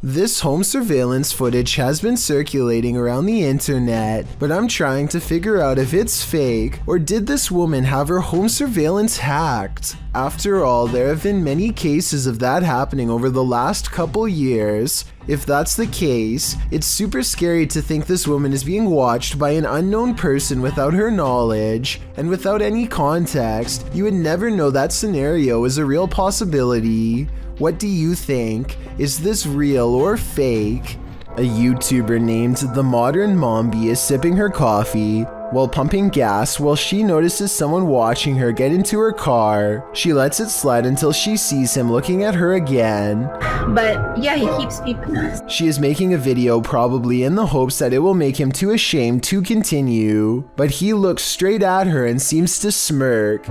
This home surveillance footage has been circulating around the internet, but I'm trying to figure out if it's fake or did this woman have her home surveillance hacked? After all, there have been many cases of that happening over the last couple years. If that's the case, it's super scary to think this woman is being watched by an unknown person without her knowledge, and without any context, you would never know that scenario is a real possibility. What do you think? Is this real or fake? A YouTuber named The Modern Mombi is sipping her coffee while pumping gas while she notices someone watching her get into her car. She lets it slide until she sees him looking at her again. But yeah, he keeps peeping us. She is making a video probably in the hopes that it will make him too ashamed to continue, but he looks straight at her and seems to smirk.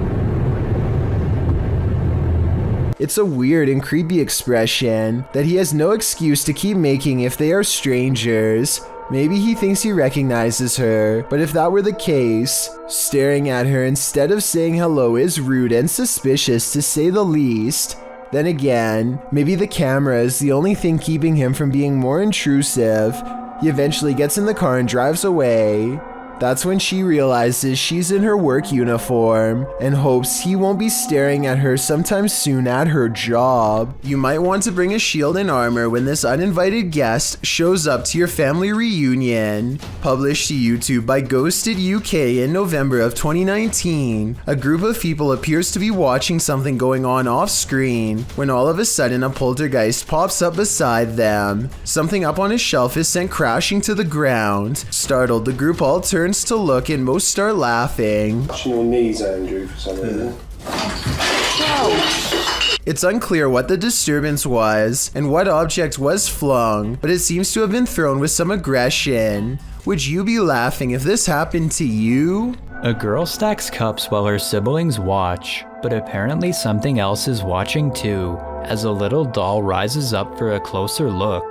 It's a weird and creepy expression that he has no excuse to keep making if they are strangers. Maybe he thinks he recognizes her, but if that were the case, staring at her instead of saying hello is rude and suspicious to say the least. Then again, maybe the camera is the only thing keeping him from being more intrusive. He eventually gets in the car and drives away. That's when she realizes she's in her work uniform and hopes he won't be staring at her sometime soon at her job. You might want to bring a shield and armor when this uninvited guest shows up to your family reunion. Published to YouTube by Ghosted UK in November of 2019, a group of people appears to be watching something going on off screen when all of a sudden a poltergeist pops up beside them. Something up on a shelf is sent crashing to the ground. Startled, the group all turns to look and most start laughing. Touching your knees, Andrew, for some reason. It's unclear what the disturbance was and what object was flung, but it seems to have been thrown with some aggression. Would you be laughing if this happened to you? A girl stacks cups while her siblings watch, but apparently something else is watching too, as a little doll rises up for a closer look.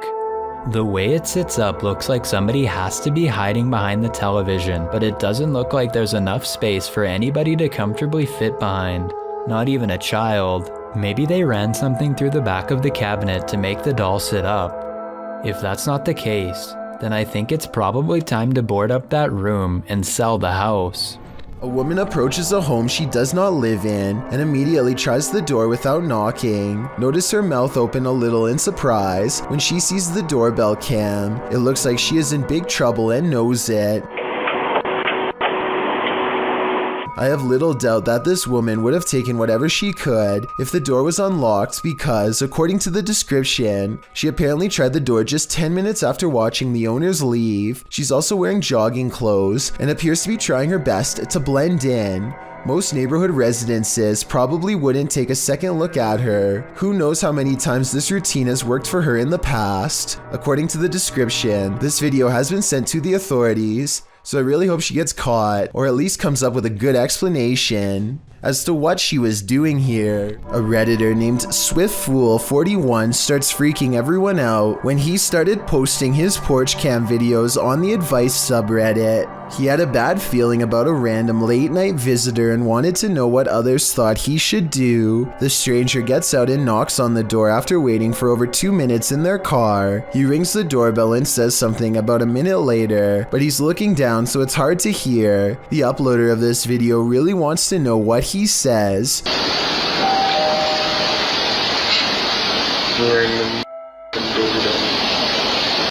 The way it sits up looks like somebody has to be hiding behind the television, but it doesn't look like there's enough space for anybody to comfortably fit behind, not even a child. Maybe they ran something through the back of the cabinet to make the doll sit up. If that's not the case, then I think it's probably time to board up that room and sell the house. A woman approaches a home she does not live in and immediately tries the door without knocking. Notice her mouth open a little in surprise when she sees the doorbell cam. It looks like she is in big trouble and knows it. I have little doubt that this woman would have taken whatever she could if the door was unlocked because, according to the description, she apparently tried the door just 10 minutes after watching the owners leave. She's also wearing jogging clothes and appears to be trying her best to blend in. Most neighborhood residences probably wouldn't take a second look at her. Who knows how many times this routine has worked for her in the past. According to the description, this video has been sent to the authorities, so I really hope she gets caught, or at least comes up with a good explanation as to what she was doing here. A Redditor named SwiftFool41 starts freaking everyone out when he started posting his porch cam videos on the advice subreddit. He had a bad feeling about a random late night visitor and wanted to know what others thought he should do. The stranger gets out and knocks on the door after waiting for over 2 minutes in their car. He rings the doorbell and says something about a minute later, but he's looking down so it's hard to hear. The uploader of this video really wants to know what he says.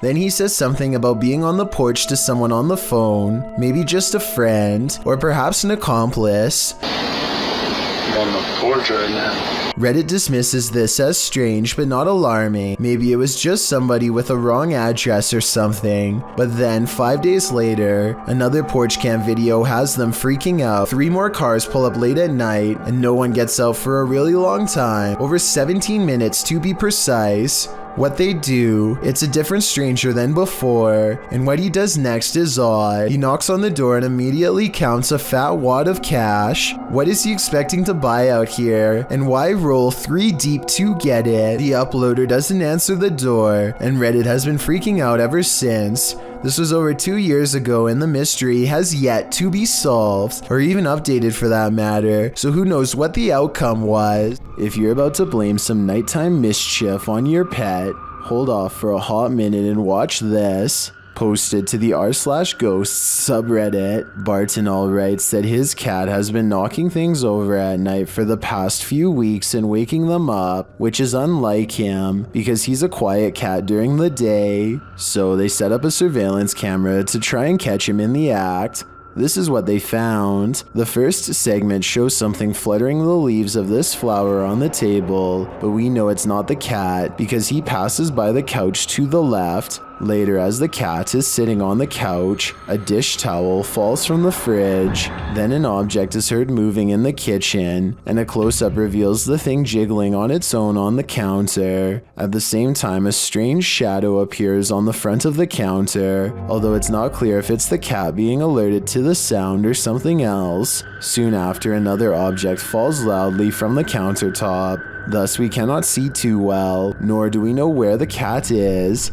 Then he says something about being on the porch to someone on the phone, maybe just a friend, or perhaps an accomplice. I'm on the porch right now. Reddit dismisses this as strange but not alarming. Maybe it was just somebody with a wrong address or something. But then 5 days later, another porch cam video has them freaking out. 3 more cars pull up late at night and no one gets out for a really long time, over 17 minutes to be precise. What they do, it's a different stranger than before, and what he does next is odd. He knocks on the door and immediately counts a fat wad of cash. What is he expecting to buy out here, and why roll 3 deep to get it? The uploader doesn't answer the door, and Reddit has been freaking out ever since. This was over 2 years ago and the mystery has yet to be solved, or even updated for that matter, so who knows what the outcome was. If you're about to blame some nighttime mischief on your pet, Hold off for a hot minute and watch this. Posted to the r/ghosts subreddit, Bartonall writes that his cat has been knocking things over at night for the past few weeks and waking them up, which is unlike him because he's a quiet cat during the day. So they set up a surveillance camera to try and catch him in the act. This is what they found. The first segment shows something fluttering the leaves of this flower on the table, but we know it's not the cat because he passes by the couch to the left. Later, as the cat is sitting on the couch, a dish towel falls from the fridge. Then an object is heard moving in the kitchen, and a close-up reveals the thing jiggling on its own on the counter. At the same time, a strange shadow appears on the front of the counter, although it's not clear if it's the cat being alerted to the sound or something else. Soon after, another object falls loudly from the countertop. Thus, we cannot see too well, nor do we know where the cat is.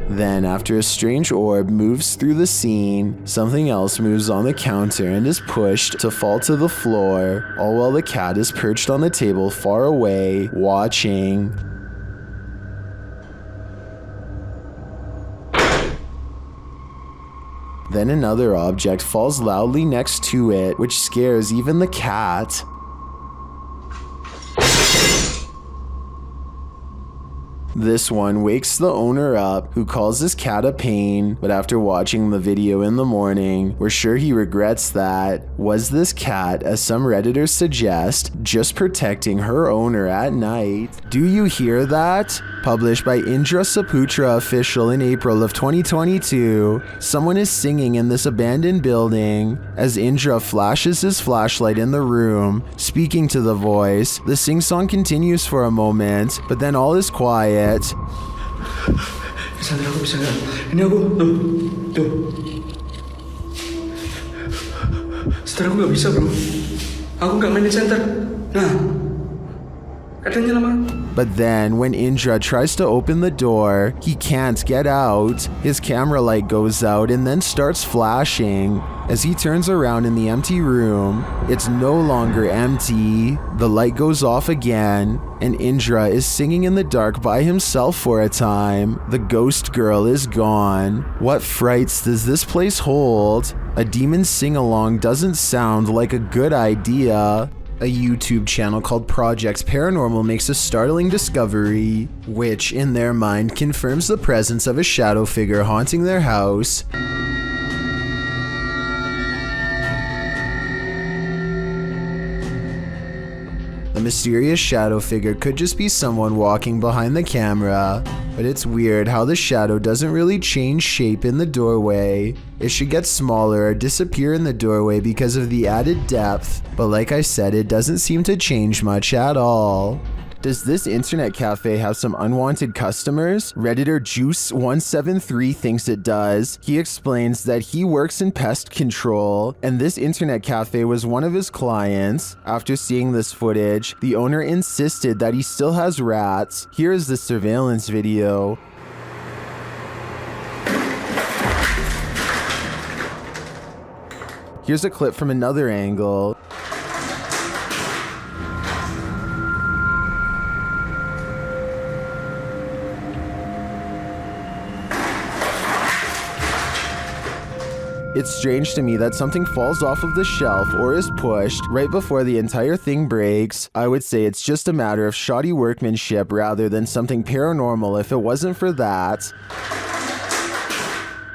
Then, after a strange orb moves through the scene, something else moves on the counter and is pushed to fall to the floor, all while the cat is perched on the table far away, watching. Then another object falls loudly next to it, which scares even the cat. This one wakes the owner up, who calls his cat a pain, but after watching the video in the morning, we're sure he regrets that. Was this cat, as some Redditors suggest, just protecting her owner at night? Do you hear that? Published by Indra Saputra Official in April of 2022, someone is singing in this abandoned building. As Indra flashes his flashlight in the room, speaking to the voice, the sing-song continues for a moment, but then all is quiet. Sandra, aku bisa nggak? Ini aku, tuh. Setelah aku nggak bisa bro, aku nggak main di center. Nah, katanya lama. But then, when Indra tries to open the door, he can't get out. His camera light goes out and then starts flashing. As he turns around in the empty room, it's no longer empty. The light goes off again, and Indra is singing in the dark by himself for a time. The ghost girl is gone. What frights does this place hold? A demon sing-along doesn't sound like a good idea. A YouTube channel called Project Paranormal makes a startling discovery, which, in their mind, confirms the presence of a shadow figure haunting their house. The mysterious shadow figure could just be someone walking behind the camera, but it's weird how the shadow doesn't really change shape in the doorway. It should get smaller or disappear in the doorway because of the added depth, but like I said, it doesn't seem to change much at all. Does this internet cafe have some unwanted customers? Redditor Juice173 thinks it does. He explains that he works in pest control, and this internet cafe was one of his clients. After seeing this footage, the owner insisted that he still has rats. Here is the surveillance video. Here's a clip from another angle. It's strange to me that something falls off of the shelf or is pushed right before the entire thing breaks. I would say it's just a matter of shoddy workmanship rather than something paranormal if it wasn't for that.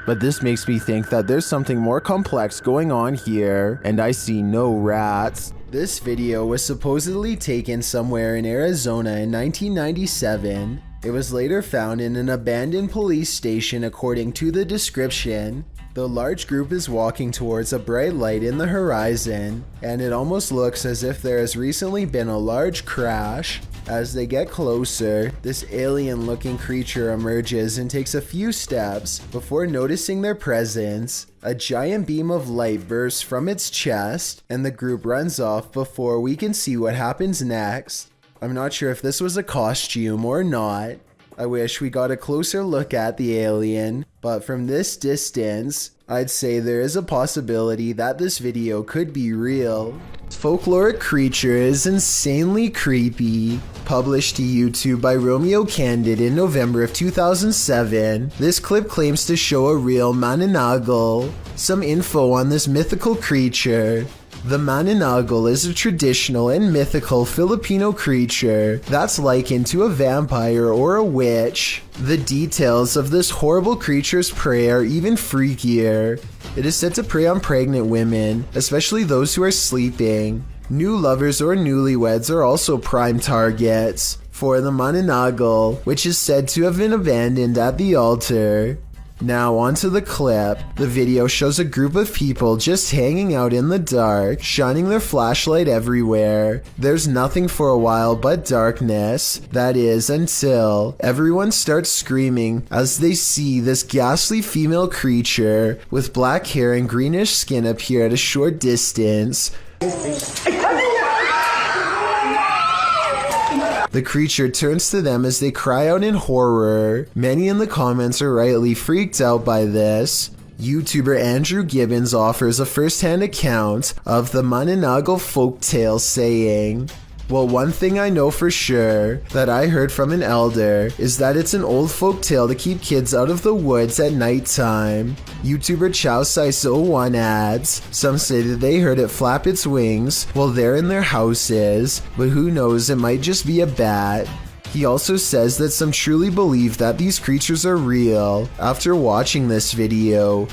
But this makes me think that there's something more complex going on here, and I see no rats. This video was supposedly taken somewhere in Arizona in 1997. It was later found in an abandoned police station according to the description. The large group is walking towards a bright light in the horizon, and it almost looks as if there has recently been a large crash. As they get closer, this alien-looking creature emerges and takes a few steps before noticing their presence. A giant beam of light bursts from its chest, and the group runs off before we can see what happens next. I'm not sure if this was a costume or not. I wish we got a closer look at the alien, but from this distance, I'd say there is a possibility that this video could be real. Folkloric creature is insanely creepy. Published to YouTube by Romeo Candid in November of 2007, this clip claims to show a real mananagal. Some info on this mythical creature. The mananagal is a traditional and mythical Filipino creature that's likened to a vampire or a witch. The details of this horrible creature's prey are even freakier. It is said to prey on pregnant women, especially those who are sleeping. New lovers or newlyweds are also prime targets for the mananagal, which is said to have been abandoned at the altar. Now onto the clip. The video shows a group of people just hanging out in the dark, shining their flashlight everywhere. There's nothing for a while but darkness. That is, until everyone starts screaming as they see this ghastly female creature with black hair and greenish skin appear at a short distance. The creature turns to them as they cry out in horror. Many in the comments are rightly freaked out by this. YouTuber Andrew Gibbons offers a first-hand account of the mananagal folktale saying, "Well, one thing I know for sure that I heard from an elder is that it's an old folk tale to keep kids out of the woods at nighttime." YouTuber ChowSice01 adds, "Some say that they heard it flap its wings while they're in their houses, but who knows, it might just be a bat." He also says that some truly believe that these creatures are real. After watching this video,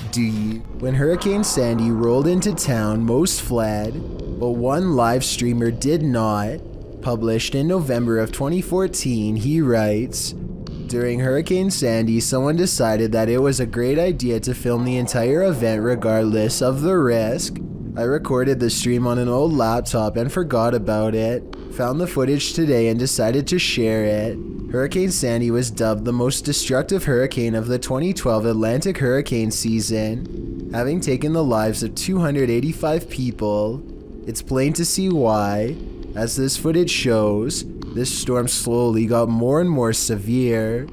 when Hurricane Sandy rolled into town, most fled, but one live streamer did not. Published in November of 2014, he writes, "During Hurricane Sandy, someone decided that it was a great idea to film the entire event regardless of the risk. I recorded the stream on an old laptop and forgot about it. Found the footage today and decided to share it." Hurricane Sandy was dubbed the most destructive hurricane of the 2012 Atlantic hurricane season, having taken the lives of 285 people. It's plain to see why. As this footage shows, this storm slowly got more and more severe.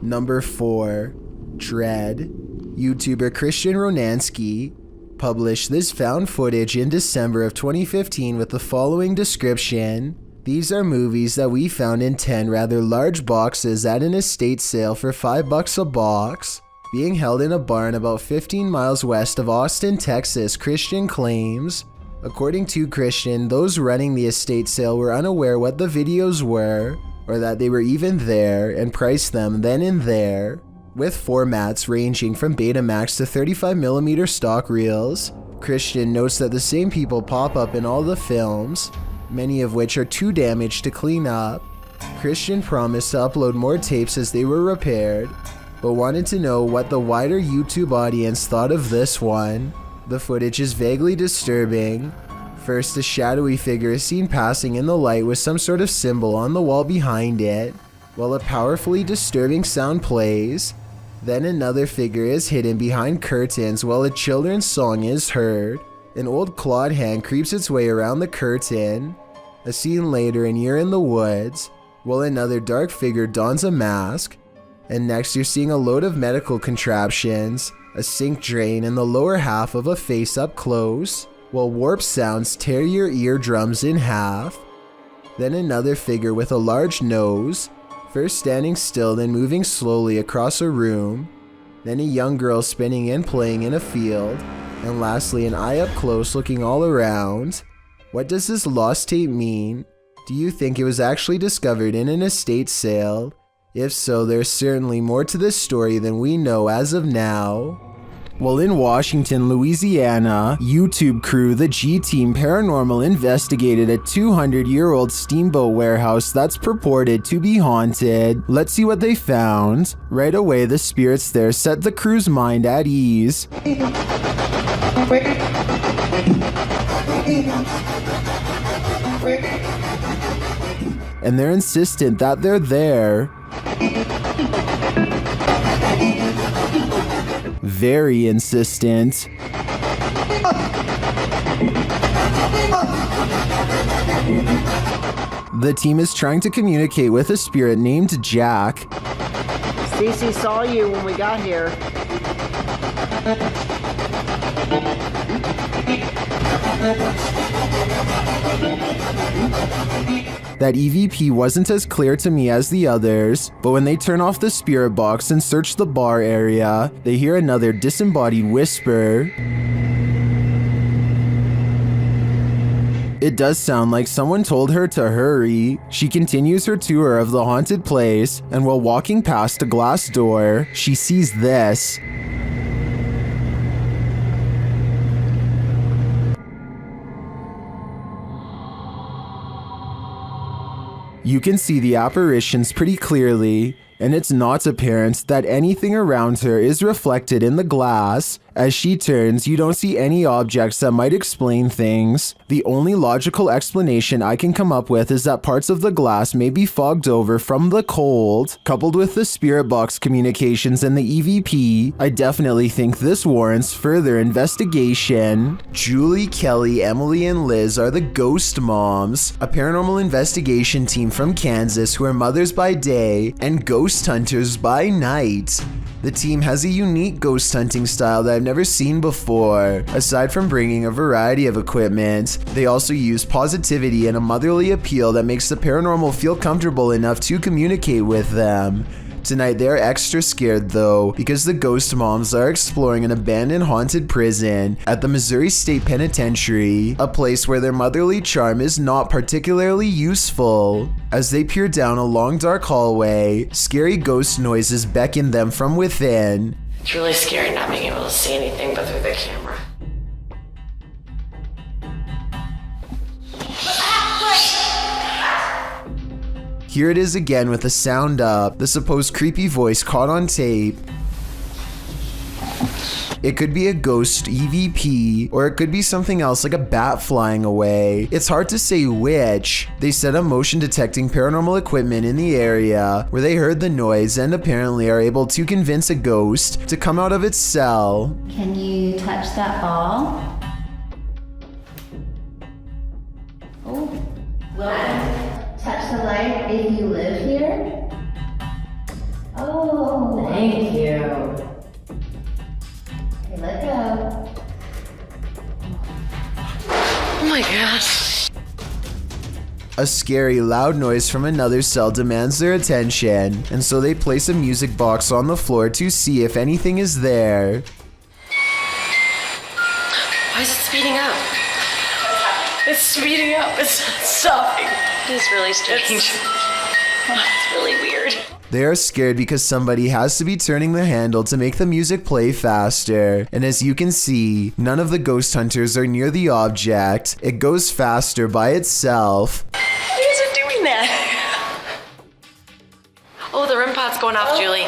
Number 4. Dread. YouTuber Christian Ronansky published this found footage in December of 2015 with the following description. "These are movies that we found in 10 rather large boxes at an estate sale for $5 a box, being held in a barn about 15 miles west of Austin, Texas," Christian claims. According to Christian, those running the estate sale were unaware what the videos were, or that they were even there, and priced them then and there. With formats ranging from Betamax to 35mm stock reels, Christian notes that the same people pop up in all the films, many of which are too damaged to clean up. Christian promised to upload more tapes as they were repaired, but wanted to know what the wider YouTube audience thought of this one. The footage is vaguely disturbing. First, a shadowy figure is seen passing in the light with some sort of symbol on the wall behind it, while a powerfully disturbing sound plays. Then another figure is hidden behind curtains while a children's song is heard. An old clawed hand creeps its way around the curtain. A scene later and you're in the woods, while another dark figure dons a mask. And next you're seeing a load of medical contraptions, a sink drain, and the lower half of a face up close, while warp sounds tear your eardrums in half. Then another figure with a large nose, first standing still then moving slowly across a room. Then a young girl spinning and playing in a field. And lastly an eye up close looking all around. What does this lost tape mean? Do you think it was actually discovered in an estate sale? If so, there's certainly more to this story than we know as of now. Well, in Washington, Louisiana, YouTube crew The G-Team Paranormal investigated a 200-year-old steamboat warehouse that's purported to be haunted. Let's see what they found. Right away, the spirits there set the crew's mind at ease. And they're insistent that they're there. Very insistent. The team is trying to communicate with a spirit named Jack. Cece saw you when we got here. That EVP wasn't as clear to me as the others, but when they turn off the spirit box and search the bar area, they hear another disembodied whisper. It does sound like someone told her to hurry. She continues her tour of the haunted place, and while walking past a glass door, she sees this. You can see the apparitions pretty clearly, and it's not apparent that anything around her is reflected in the glass. As she turns, you don't see any objects that might explain things. The only logical explanation I can come up with is that parts of the glass may be fogged over from the cold. Coupled with the spirit box communications and the EVP, I definitely think this warrants further investigation. Julie, Kelly, Emily, and Liz are the Ghost Moms, a paranormal investigation team from Kansas who are mothers by day and ghost hunters by night. The team has a unique ghost hunting style that I've never seen before. Aside from bringing a variety of equipment, they also use positivity and a motherly appeal that makes the paranormal feel comfortable enough to communicate with them. Tonight they're extra scared though, because the Ghost Moms are exploring an abandoned haunted prison at the Missouri State Penitentiary, a place where their motherly charm is not particularly useful. As they peer down a long dark hallway, scary ghost noises beckon them from within. It's really scary not being able to see anything but through the camera. Here it is again with the sound up, the supposed creepy voice caught on tape. It could be a ghost EVP, or it could be something else like a bat flying away. It's hard to say which. They set up motion detecting paranormal equipment in the area where they heard the noise and apparently are able to convince a ghost to come out of its cell. Can you touch that ball? Oh, well, touch the light if you live here. Oh, thank you. Okay, let go. Oh my gosh. A scary, loud noise from another cell demands their attention, and so they place a music box on the floor to see if anything is there. Why is it speeding up? It's speeding up. It's not stopping. It is really strange. It's really weird. They are scared because somebody has to be turning the handle to make the music play faster, and as you can see, none of the ghost hunters are near the object. It goes faster by itself. Why is it doing that? Oh, the REM pod's going off, Julie.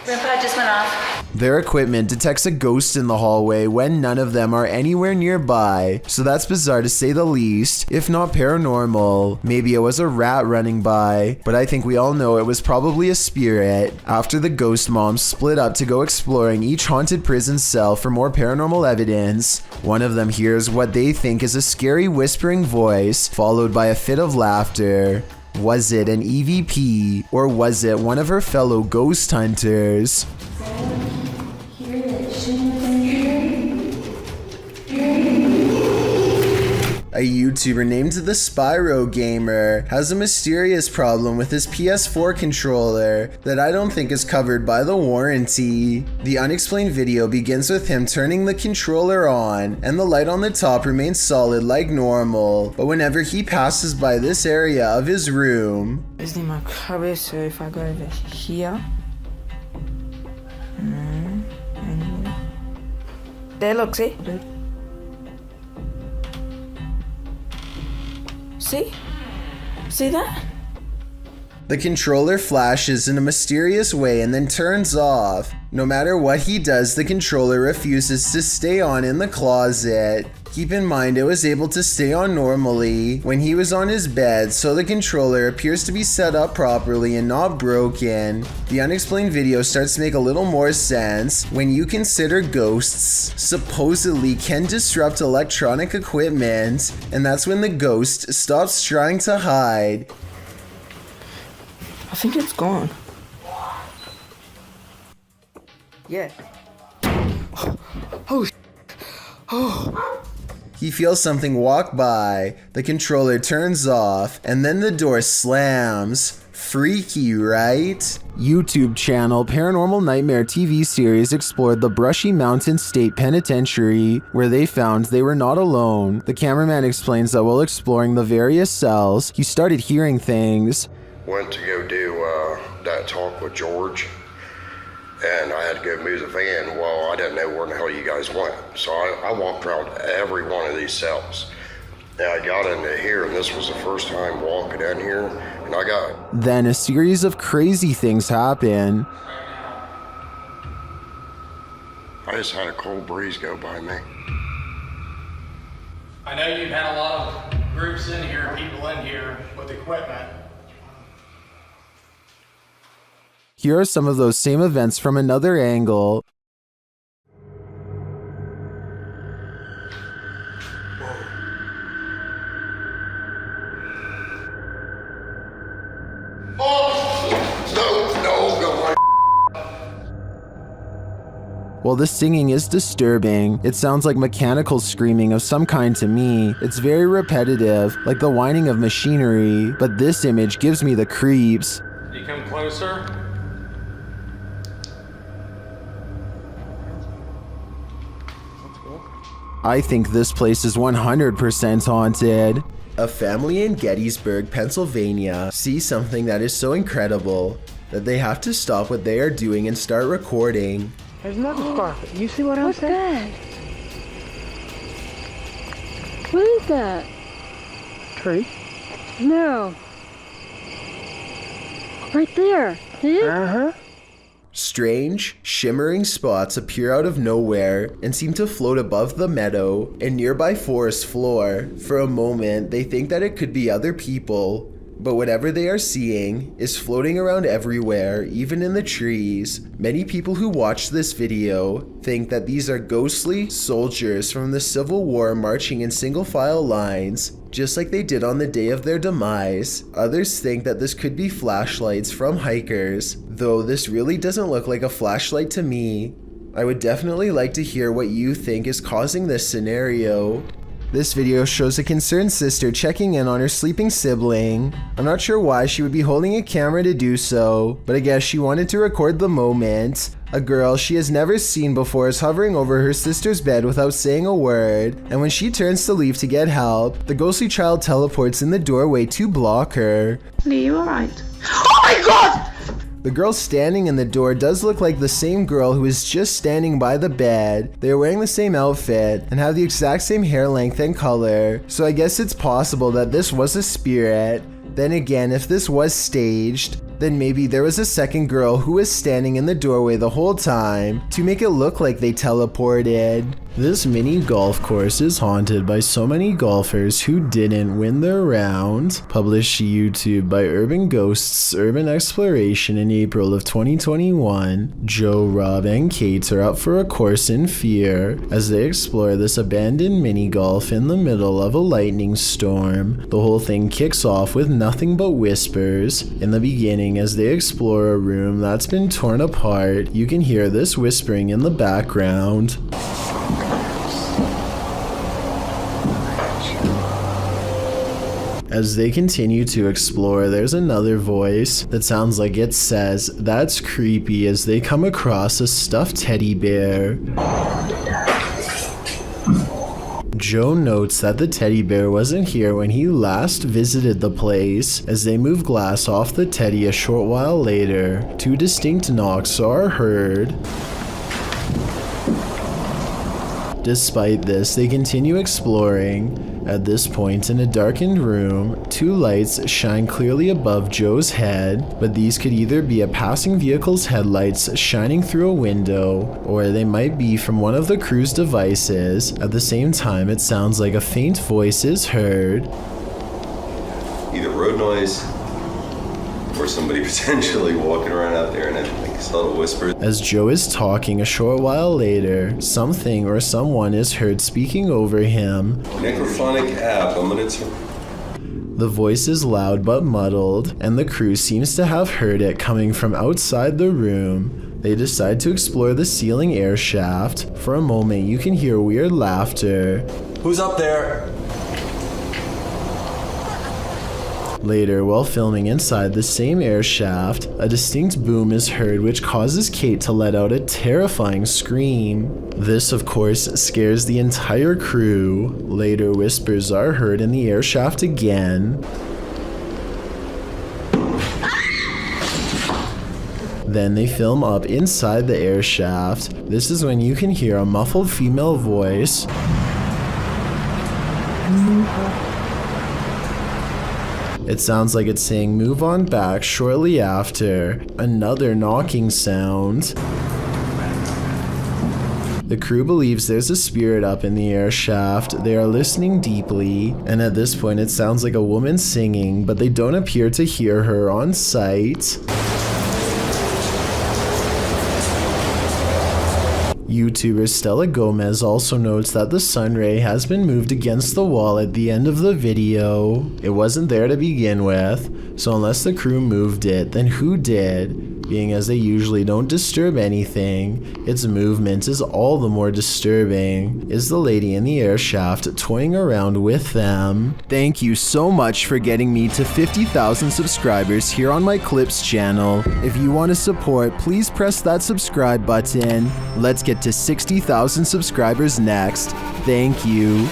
REM pod just went off. Their equipment detects a ghost in the hallway when none of them are anywhere nearby, so that's bizarre to say the least, if not paranormal. Maybe it was a rat running by, but I think we all know it was probably a spirit. After the Ghost Moms split up to go exploring each haunted prison cell for more paranormal evidence, one of them hears what they think is a scary whispering voice, followed by a fit of laughter. Was it an EVP, or was it one of her fellow ghost hunters? A YouTuber named the Spyro Gamer has a mysterious problem with his PS4 controller that I don't think is covered by the warranty. The unexplained video begins with him turning the controller on, and the light on the top remains solid like normal, but whenever he passes by this area of his room, Is in my cabeça if I go over here. And there, look, see? See? See that? the controller flashes in a mysterious way and then turns off. No matter what he does, the controller refuses to stay on in the closet. Keep in mind it was able to stay on normally when he was on his bed, so the controller appears to be set up properly and not broken. The unexplained video starts to make a little more sense when you consider ghosts supposedly can disrupt electronic equipment, and that's when the ghost stops trying to hide. I think it's gone. Yeah. Oh, oh. He feels something walk by, the controller turns off, and then the door slams. Freaky, right? YouTube channel Paranormal Nightmare TV series explored the Brushy Mountain State Penitentiary, where they found they were not alone. The cameraman explains that while exploring the various cells, he started hearing things. Went to go do that talk with George, and I had to go move the van. Well, I didn't know where in the hell you guys went, so I walked around every one of these cells. And I got into here, and this was the first time walking in here, and I got... Then a series of crazy things happen. I just had a cold breeze go by me. I know you've had a lot of groups in here, people in here with equipment. Here are some of those same events from another angle. While the singing is disturbing, it sounds like mechanical screaming of some kind to me. It's very repetitive, like the whining of machinery, but this image gives me the creeps. You come closer. I think this place is 100% haunted. A family in Gettysburg, Pennsylvania sees something that is so incredible that they have to stop what they are doing and start recording. There's another spark. You see what I'm saying? What is that? Tree? No. Right there. See it? Uh-huh. Strange, shimmering spots appear out of nowhere and seem to float above the meadow and nearby forest floor. For a moment, they think that it could be other people, but whatever they are seeing is floating around everywhere, even in the trees. Many people who watch this video think that these are ghostly soldiers from the Civil War marching in single file lines, just like they did on the day of their demise. Others think that this could be flashlights from hikers, though this really doesn't look like a flashlight to me. I would definitely like to hear what you think is causing this scenario. This video shows a concerned sister checking in on her sleeping sibling. I'm not sure why she would be holding a camera to do so, but I guess she wanted to record the moment. A girl she has never seen before is hovering over her sister's bed without saying a word, and when she turns to leave to get help, the ghostly child teleports in the doorway to block her. Lee, you alright? Oh my god! The girl standing in the door does look like the same girl who is just standing by the bed. They are wearing the same outfit and have the exact same hair length and color, so I guess it's possible that this was a spirit. Then again, if this was staged, then maybe there was a second girl who was standing in the doorway the whole time to make it look like they teleported. This mini golf course is haunted by so many golfers who didn't win their round. Published to YouTube by Urban Ghosts Urban Exploration in April of 2021. Joe, Rob, and Kate are up for a course in fear as they explore this abandoned mini golf in the middle of a lightning storm. The whole thing kicks off with nothing but whispers. In the beginning, as they explore a room that's been torn apart, you can hear this whispering in the background. As they continue to explore, there's another voice that sounds like it says, "That's creepy," as they come across a stuffed teddy bear. Joe notes that the teddy bear wasn't here when he last visited the place. As they move glass off the teddy a short while later, two distinct knocks are heard. Despite this, they continue exploring. At this point, in a darkened room, two lights shine clearly above Joe's head, but these could either be a passing vehicle's headlights shining through a window, or they might be from one of the crew's devices. At the same time, it sounds like a faint voice is heard. Either road noise, or somebody potentially walking around out there, and I think it's a little whisper. As Joe is talking a short while later, something or someone is heard speaking over him. Necrophonic app, I'm gonna The voice is loud but muddled, and the crew seems to have heard it coming from outside the room. They decide to explore the ceiling air shaft. For a moment, you can hear weird laughter. Who's up there? Later, while filming inside the same air shaft, a distinct boom is heard which causes Kate to let out a terrifying scream. This, of course, scares the entire crew. Later, whispers are heard in the air shaft again. Then they film up inside the air shaft. This is when you can hear a muffled female voice. It sounds like it's saying move on back shortly after. Another knocking sound. The crew believes there's a spirit up in the air shaft. They are listening deeply, and at this point it sounds like a woman singing, but they don't appear to hear her on site. YouTuber Stella Gomez also notes that the sun ray has been moved against the wall at the end of the video. It wasn't there to begin with, so unless the crew moved it, then who did? Being as they usually don't disturb anything, its movement is all the more disturbing. Is the lady in the air shaft toying around with them? Thank you so much for getting me to 50,000 subscribers here on my Clips channel. If you want to support, please press that subscribe button. Let's get to 60,000 subscribers next. Thank you.